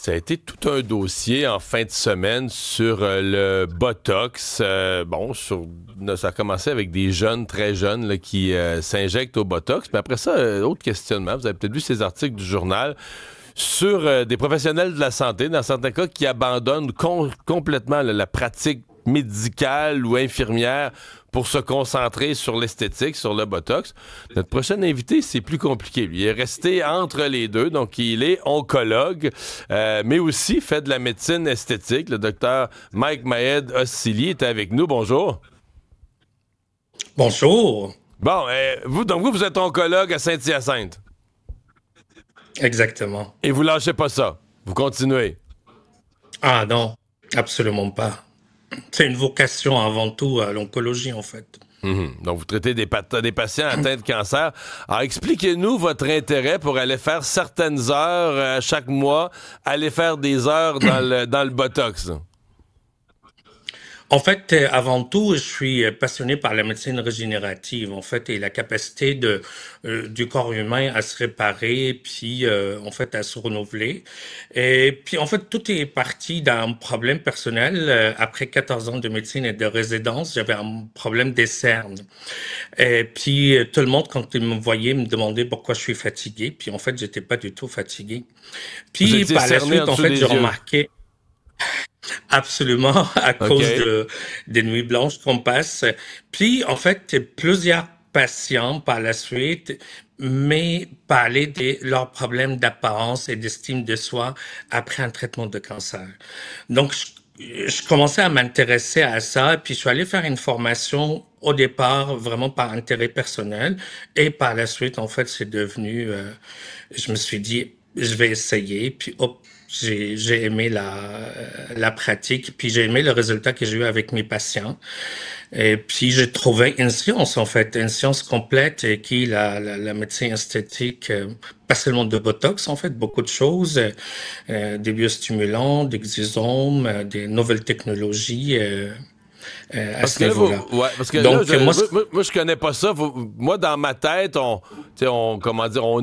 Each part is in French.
Ça a été tout un dossier en fin de semaine sur le Botox. Ça a commencé avec des jeunes, très jeunes, là, qui s'injectent au Botox. Puis après ça, autre questionnement. Vous avez peut-être vu ces articles du journal sur des professionnels de la santé, dans certains cas, qui abandonnent complètement la pratique médicale ou infirmière pour se concentrer sur l'esthétique, sur le Botox. Notre prochain invité, c'est plus compliqué. Lui, il est resté entre les deux, donc il est oncologue, mais aussi fait de la médecine esthétique. Le docteur Mike Maed Ossili est avec nous. Bonjour. Bonjour. Bon, vous êtes oncologue à Saint-Hyacinthe. Exactement. Et vous lâchez pas ça. Vous continuez. Ah non, absolument pas. C'est une vocation avant tout à l'oncologie, en fait. Donc, vous traitez des patients atteints de cancer. Alors, expliquez-nous votre intérêt pour aller faire certaines heures chaque mois, aller faire des heures dans le Botox. En fait, avant tout, je suis passionné par la médecine régénérative, en fait, et la capacité du corps humain à se réparer, puis en fait à se renouveler. Et puis en fait, tout est parti d'un problème personnel. Après 14 ans de médecine et de résidence, j'avais un problème des cernes. Et puis tout le monde, quand il me voyait, me demandait pourquoi je suis fatigué. Puis en fait, j'étais pas du tout fatigué. Vous Puis étiez par la cerné en suite, en dessous fait, des j'ai yeux. remarqué. Absolument, à OK. cause des nuits blanches qu'on passe. Puis, en fait, plusieurs patients par la suite mais parlaient de leurs problèmes d'apparence et d'estime de soi après un traitement de cancer. Donc, je commençais à m'intéresser à ça, puis je suis allé faire une formation au départ vraiment par intérêt personnel, et par la suite, en fait, c'est devenu, je me suis dit, je vais essayer, puis hop, j'ai aimé la pratique, puis j'ai aimé le résultat que j'ai eu avec mes patients. Et puis j'ai trouvé une science, en fait, une science complète qui est la médecine esthétique, pas seulement de Botox, en fait, beaucoup de choses, des biostimulants, des exosomes, des nouvelles technologies à Parce ce que là, niveau-là. parce que là, Donc, moi, moi, je connais pas ça. Moi, dans ma tête, on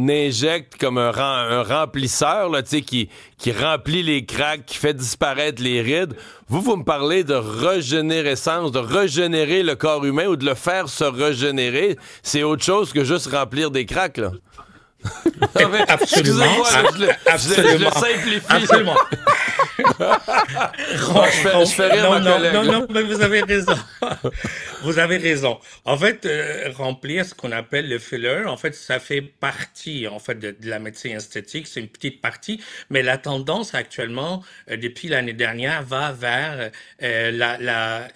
injecte comme un remplisseur, là, qui remplit les craques, qui fait disparaître les rides. Vous me parlez de régénérescence, de régénérer le corps humain ou de le faire se régénérer. C'est autre chose que juste remplir des craques, là. Non, mais, absolument, excusez-moi, là, je le absolument, simplifie. absolument. Je fais rire ma collègue. Non, mais vous avez raison. Vous avez raison. En fait, remplir ce qu'on appelle le filler, en fait, ça fait partie, en fait, de la médecine esthétique. C'est une petite partie, mais la tendance actuellement, depuis l'année dernière, va vers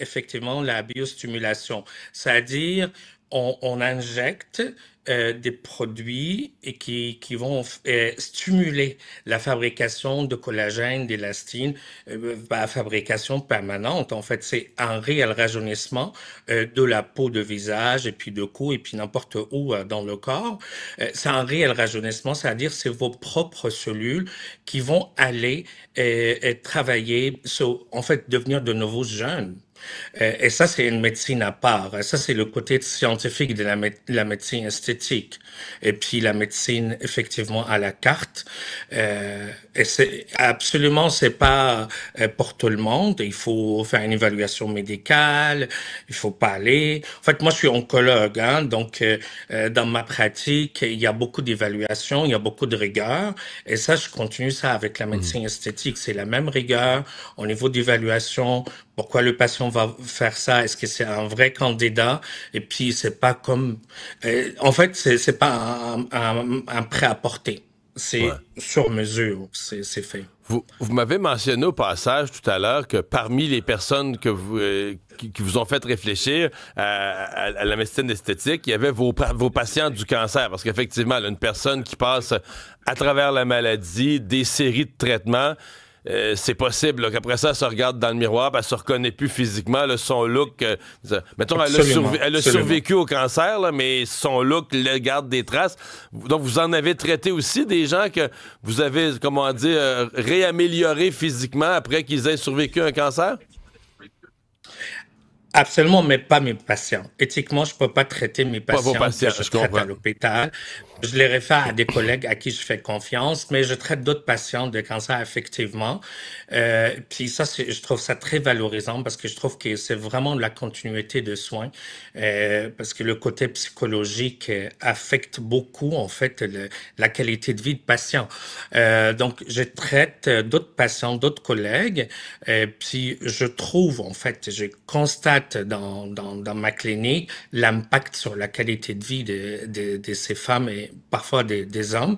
effectivement, la biostimulation. C'est-à-dire, on injecte des produits et qui vont stimuler la fabrication de collagène, d'élastine, la fabrication permanente. En fait, c'est un réel rajeunissement de la peau de visage et puis de cou et puis n'importe où dans le corps. C'est un réel rajeunissement, c'est-à-dire c'est vos propres cellules qui vont aller travailler sur, en fait, devenir de nouveaux jeunes. Et ça, c'est une médecine à part. Ça, c'est le côté scientifique de la médecine esthétique. Et puis la médecine, effectivement, à la carte. Et c'est pas pour tout le monde. Il faut faire une évaluation médicale. Il faut parler. En fait, moi, je suis oncologue, hein, donc dans ma pratique, il y a beaucoup d'évaluations, il y a beaucoup de rigueur. Et ça, je continue ça avec la médecine esthétique. C'est la même rigueur au niveau d'évaluation. Pourquoi le patient va faire ça? Est-ce que c'est un vrai candidat? Et puis, c'est pas comme... en fait, c'est pas un prêt-à-porter. Ouais. C'est sur mesure, c'est fait. Vous m'avez mentionné au passage tout à l'heure que parmi les personnes qui vous ont fait réfléchir à la médecine esthétique, il y avait vos patients du cancer. Parce qu'effectivement, là, une personne qui passe à travers la maladie, des séries de traitements, c'est possible là, qu'après ça, elle se regarde dans le miroir, elle se reconnaît plus physiquement, là, son look. Mettons, elle a survécu au cancer, là, mais son look garde des traces. Donc, vous en avez traité aussi des gens que vous avez, comment dire, réamélioré physiquement après qu'ils aient survécu un cancer? Absolument, mais pas mes patients. Éthiquement, je peux pas traiter mes Pas vos patients que patients, je je traite à comprends. l'hôpital. Je les réfère à des collègues à qui je fais confiance, mais je traite d'autres patients de cancer effectivement. Puis ça, je trouve ça très valorisant parce que je trouve que c'est vraiment de la continuité de soins, parce que le côté psychologique affecte beaucoup en fait la qualité de vie de patients. Donc, je traite d'autres patients, d'autres collègues. Puis je trouve, en fait, je constate dans ma clinique l'impact sur la qualité de vie de ces femmes et parfois des hommes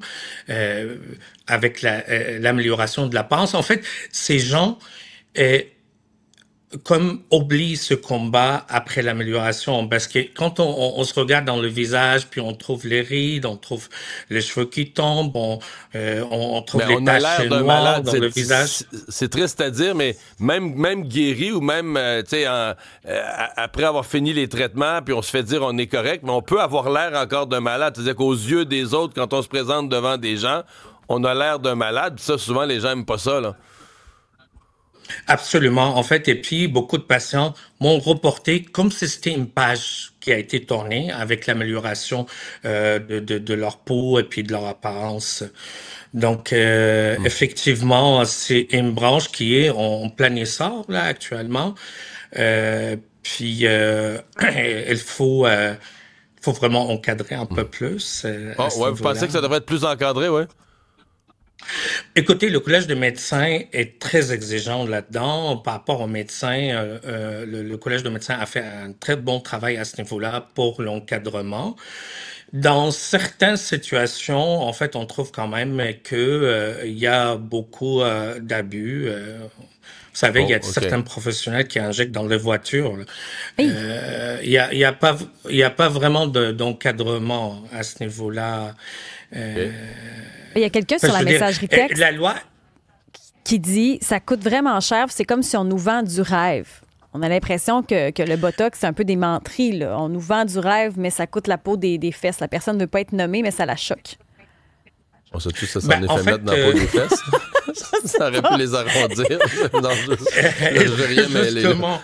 euh, avec l'amélioration de l'apparence. En fait, ces gens euh, comme oublie ce combat après l'amélioration, parce que quand on se regarde dans le visage, puis on trouve les rides, on trouve les cheveux qui tombent, on Mais trouve les on a taches l'air d'un noires malade. dans le visage. C'est triste à dire, mais même guéri ou même, tu sais, après avoir fini les traitements, puis on se fait dire on est correct, mais on peut avoir l'air encore d'un malade. C'est-à-dire qu'aux yeux des autres, quand on se présente devant des gens, on a l'air d'un malade. Puis ça, souvent, les gens n'aiment pas ça, là. Absolument, en fait, et puis beaucoup de patients m'ont reporté comme si c'était une page qui a été tournée avec l'amélioration de leur peau et puis de leur apparence. Donc, Hmm. effectivement, c'est une branche qui est en plein essor là actuellement. Puis, il faut vraiment encadrer un peu plus à Oh, ce ouais, vous pensez niveau-là. que ça devrait être plus encadré, ouais? Écoutez, le Collège de médecins est très exigeant là-dedans. Par rapport aux médecins, le Collège de médecins a fait un très bon travail à ce niveau-là pour l'encadrement. Dans certaines situations, en fait, on trouve quand même que il y a beaucoup d'abus. Vous savez, il y Oh, a OK. certains professionnels qui injectent dans les voitures. Là. Hey, Il y a pas vraiment d'encadrement à ce niveau-là. OK. il y a quelqu'un Enfin, sur je la veux dire, messagerie texte la loi. qui dit ça coûte vraiment cher, c'est comme si on nous vend du rêve. On a l'impression que le Botox, c'est un peu des menteries, là. On nous vend du rêve, mais ça coûte la peau des fesses. La personne ne veut pas être nommée, mais ça la choque. On sait-tu ça s'en Ben, est en fait mettre fait, dans la peau des fesses? Ça aurait pu les arrondir. Non, je veux rien mêler, là. justement,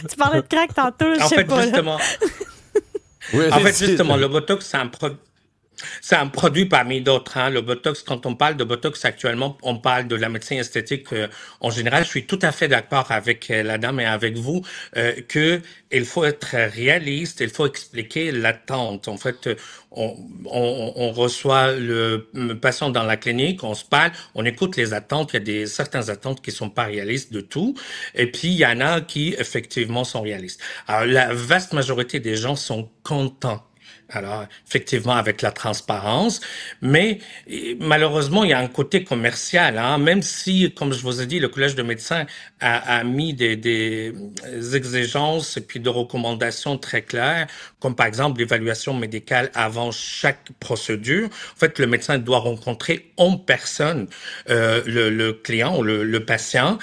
Tu parlais de crack tantôt, je en sais fait, pas. Là. justement, Oui, en fait, allez-y. justement, le Botox, c'est un produit parmi d'autres. Hein. Le Botox, quand on parle de Botox actuellement, on parle de la médecine esthétique en général. Je suis tout à fait d'accord avec la dame et avec vous que il faut être réaliste, il faut expliquer l'attente. En fait, on reçoit le patient dans la clinique, on se parle, on écoute les attentes. Il y a certaines attentes qui sont pas réalistes de tout, et puis il y en a qui effectivement sont réalistes. Alors, la vaste majorité des gens sont contents. Alors, effectivement, avec la transparence, mais malheureusement, il y a un côté commercial, hein, même si, comme je vous ai dit, le Collège de médecins a mis des exigences et puis de recommandations très claires, comme par exemple l'évaluation médicale avant chaque procédure. En fait, le médecin doit rencontrer en personne le client ou le patient,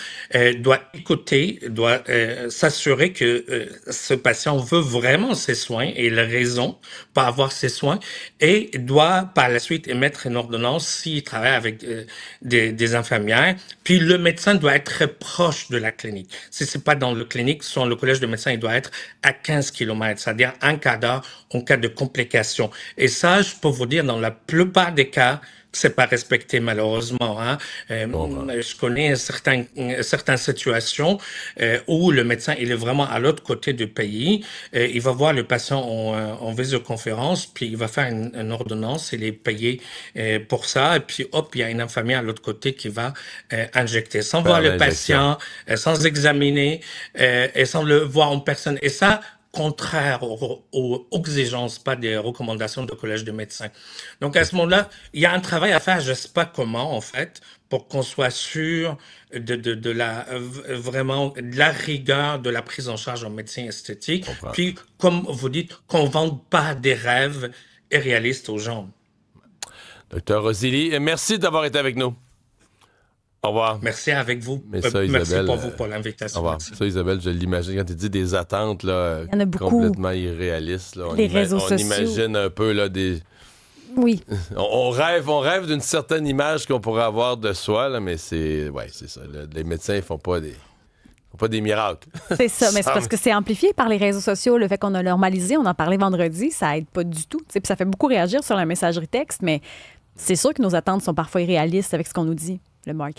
doit écouter, doit s'assurer que ce patient veut vraiment ses soins et la raison pour avoir ses soins et doit par la suite émettre une ordonnance s'il travaille avec des infirmières. Puis le médecin doit être très proche de la clinique. Si c'est pas dans le clinique, sur le collège de médecins, il doit être à 15 kilomètres, c'est-à-dire un quart d'heure en cas de complications. Et ça, je peux vous dire, dans la plupart des cas, c'est pas respecté malheureusement. Hein. Bon, Je connais certaines situations où le médecin il est vraiment à l'autre côté du pays. Il va voir le patient en visioconférence, puis il va faire une ordonnance, il est payé pour ça, et puis hop, il y a une infirmière à l'autre côté qui va injecter, sans voir faire le l'injection. patient, sans examiner, et sans le voir en personne. Et ça, contraire aux exigences, pas des recommandations de collège de médecins. Donc à ce moment-là, il y a un travail à faire, je ne sais pas comment en fait, pour qu'on soit sûr de la vraiment de la rigueur de la prise en charge en médecine Je esthétique. comprends. Puis, comme vous dites, qu'on ne vende pas des rêves irréalistes aux gens. Docteur Rosili, merci d'avoir été avec nous. Au revoir. Merci avec vous. Mais ça, Merci Isabelle, pour vous pour au l'invitation. revoir. Merci. Ça, Isabelle, je l'imagine. Quand tu dis des attentes là, Il y en a beaucoup. complètement irréalistes, là, Les réseaux on sociaux. imagine un peu là, des. Oui. On rêve d'une certaine image qu'on pourrait avoir de soi, là, mais c'est. Ouais, c'est ça. Là, les médecins, ils font pas Pas des miracles. C'est ça, mais c'est parce que c'est amplifié par les réseaux sociaux, le fait qu'on a normalisé, on en parlait vendredi, ça aide pas du tout. Puis ça fait beaucoup réagir sur la messagerie texte, mais c'est sûr que nos attentes sont parfois irréalistes avec ce qu'on nous dit, le marketing.